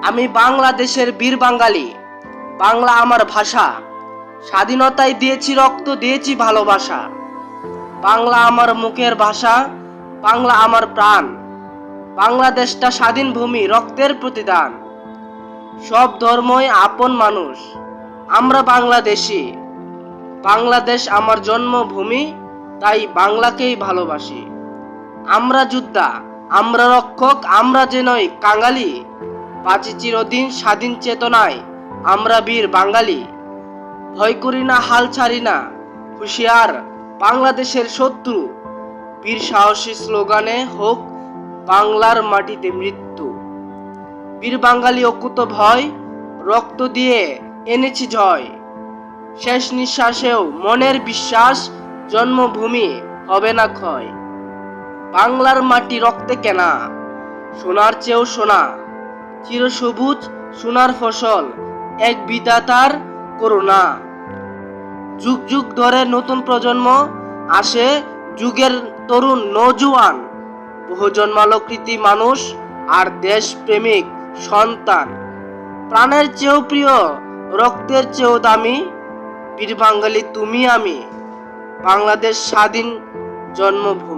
আমি বাংলাদেশের বীর বাঙালি। বাংলা আমার ভাষা। স্বাধীনতায় দিয়েছি রক্ত, দিয়েছি ভালোবাসা। বাংলা আমার মুখের ভাষা, বাংলা আমার প্রাণ। বাংলাদেশটা স্বাধীন ভূমি, রক্তের প্রতিদান। সব ধর্মই আপন মানুষ, আমরা বাংলাদেশি। বাংলাদেশ আমার জন্মভূমি, তাই বাংলাকেই ভালোবাসি। আমরা যোদ্ধা, আমরা রক্ষক, আমরা যে নই কাঙালি। বাঁচি চিরদিন স্বাধীন চেতনায়, আমরা বীর বাঙালি। ভয় করি না, হাল ছাড়ি না, হুঁশিয়ার বাংলাদেশের শত্রু। বীর সাহসী স্লোগানে হোক বাংলার মাটিতে মৃত্যু। বীর বাঙালি অকুত ভয়, রক্ত দিয়ে এনেছি জয়। শেষ নিঃশ্বাসেও মনের বিশ্বাস, জন্মভূমি হবে না ক্ষয়। বাংলার মাটি রক্তে কেনা, সোনার চেয়েও সোনা। চিরসবুজ সোনার ফসল, এক বিধাতার করুণা। যুগ যুগ ধরে নতুন প্রজন্ম আসে, যুগের তরুণ নৌজওয়ান। বহু জন্মালো কৃতি মানুষ আর দেশপ্রেমিক সন্তান। প্রাণের চেয়েও প্রিয়, রক্তের চেয়েও দামি। বীর বাঙালি তুমি আমি, বাংলাদেশ স্বাধীন জন্মভূমি।